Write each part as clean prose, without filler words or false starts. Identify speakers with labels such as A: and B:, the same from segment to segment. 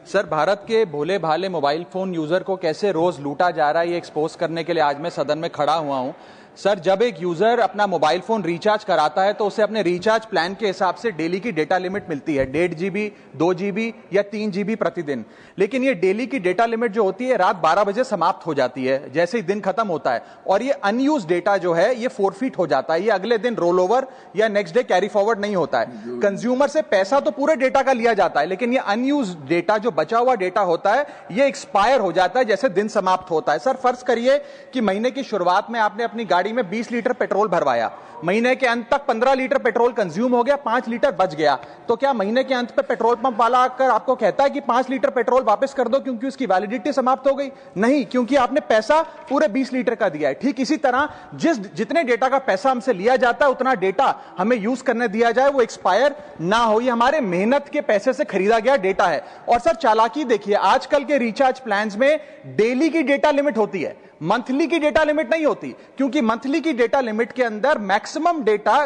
A: Sir, Bharat के भोले भाले mobile phone user को कैसे रोज लूटा जा रहा है, ये एक्सपोज करने के लिए आज मैं सदन में खड़ा हुआ हूं। सर, जब एक यूजर अपना मोबाइल फोन रिचार्ज कराता है तो उसे अपने रिचार्ज प्लान के हिसाब से डेली की डेटा लिमिट मिलती है, 1.5 GB, 2 GB या 3 GB प्रतिदिन। लेकिन ये डेली की डेटा लिमिट जो होती है रात 12 बजे समाप्त हो जाती है, जैसे ही दिन खत्म होता है, और ये अनयूज डेटा जो है ये फोरफिट हो जाता है, ये अगले दिन रोल ओवर या नेक्स्ट डे कैरी फॉरवर्ड नहीं होता है। कंज्यूमर से पैसा तो पूरे डेटा का लिया जाता है, लेकिन ये अनयूज डेटा, जो बचा हुआ डेटा होता है, ये एक्सपायर हो जाता है जैसे दिन समाप्त होता है। सर, फर्ज करिए कि महीने की शुरुआत में आपने अपनी गाड़ी में 20 लीटर पेट्रोल भरवाया, महीने के अंत तक 15 लीटर पेट्रोल कंज्यूम हो गया, 5 लीटर बच गया, तो क्या महीने के अंत पे पेट्रोल पंप वाला आकर आपको कहता है कि 5 लीटर पेट्रोल वापस कर दो क्योंकि उसकी वैलिडिटी समाप्त हो गई? नहीं, क्योंकि आपने पैसा पूरे 20 लीटर का दिया है। ठीक इसी तरह जितने डेटा का पैसा हमसे लिया जाता है उतना डेटा हमें यूज करने दिया जाए, वो एक्सपायर ना हो। ये हमारे मेहनत के पैसे से खरीदा गया डेटा है। और सर, चालाकी देखिए, आजकल के रिचार्ज प्लान्स में डेली की डेटा लिमिट होती है, मंथली की डेटा लिमिट नहीं होती, क्योंकि मंथली की डेटा लिमिट के अंदर मैक्सिमम डेटा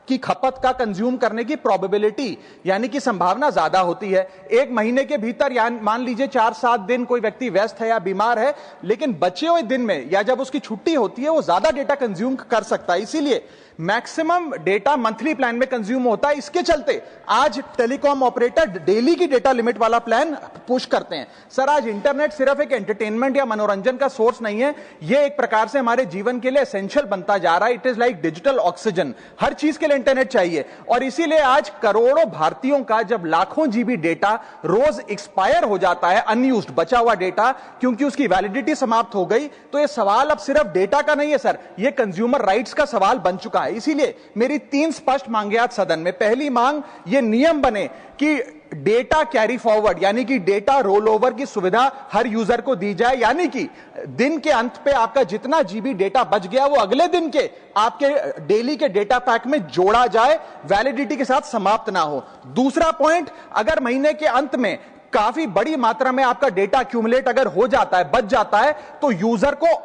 A: की खपत का कंज्यूम करने की प्रोबेबिलिटी यानी कि संभावना ज्यादा होती है। एक महीने के भीतर या मान लीजिए 4-7 दिन कोई व्यक्ति व्यस्त है या बीमार है, लेकिन बचे हुए दिन में या जब उसकी छुट्टी होती है वो ज्यादा डेटा कंज्यूम कर सकता है। इसीलिए मैक्सिमम डेटा मंथली प्लान में कंज्यूम होता है। इसके चलते आज टेलीकॉम ऑपरेटर डेली की डेटा लिमिट वाला प्लान पुश करते हैं। सर, आज इंटरनेट सिर्फ एक एंटरटेनमेंट या मनोरंजन का सोर्स नहीं है, यह एक प्रकार से हमारे जीवन के लिए एसेंशियल बनता जा रहा है। It is like digital oxygen, हर चीज के लिए इंटरनेट चाहिए। और इसीलिए आज करोड़ों भारतीयों का जब लाखों जीबी डेटा रोज एक्सपायर हो जाता है, अनयूज्ड बचा हुआ डेटा, क्योंकि उसकी वैलिडिटी समाप्त हो गई, तो यह सवाल अब सिर्फ डेटा का नहीं है सर, यह कंज्यूमर राइट्स का सवाल बन चुका है। इसीलिए मेरी 3 स्पष्ट मांगे आज सदन में। पहली मांग, यह नियम बने कि डेटा कैरी फॉरवर्ड यानी कि डेटा रोल ओवर की सुविधा हर यूजर को दी जाए, यानी कि दिन के अंत पे आपका जितना जीबी डेटा बच गया वो अगले दिन के आपके डेली के डेटा पैक में जोड़ा जाए, वैलिडिटी के साथ समाप्त ना हो। दूसरा पॉइंट, अगर महीने के अंत में काफी बड़ी मात्रा में आपका डेटा एक्यूमुलेट अगर हो जाता है, बच जाता है, तो यूजर को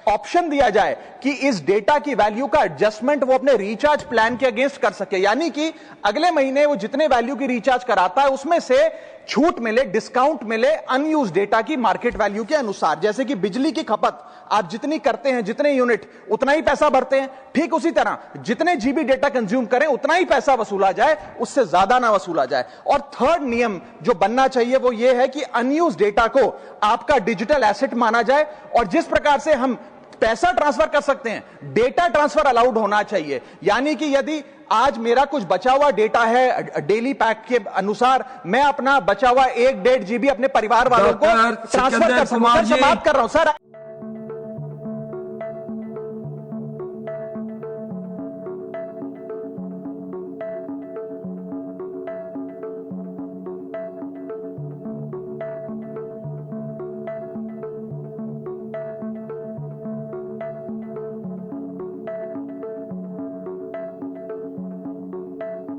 A: ऑप्शन दिया जाए कि इस डेटा की वैल्यू का एडजस्टमेंट वो अपने रिचार्ज प्लान के अगेंस्ट कर सके, यानी कि अगले महीने वो जितने वैल्यू की रिचार्ज कराता है उसमें से छूट मिले, डिस्काउंट मिले अनयूज डेटा की मार्केट वैल्यू के अनुसार। जैसे कि बिजली की खपत आप जितनी करते हैं, जितने यूनिट, उतना ही पैसा भरते हैं, ठीक उसी तरह जितने जीबी डेटा कंज्यूम करें उतना ही पैसा वसूला जाए, उससे ज्यादा ना वसूला जाए। और थर्ड नियम जो बनना चाहिए वो ये है कि अनयूज डेटा को आपका डिजिटल एसेट माना जाए, और जिस प्रकार से हम पैसा ट्रांसफर कर सकते हैं, डेटा ट्रांसफर अलाउड होना चाहिए। यानी कि यदि आज मेरा कुछ बचा हुआ डेटा है डेली पैक के अनुसार, मैं अपना बचा हुआ 1-1.5 GB अपने परिवार वालों को ट्रांसफर कर सकूं। समाप्त कर रहा हूं सर।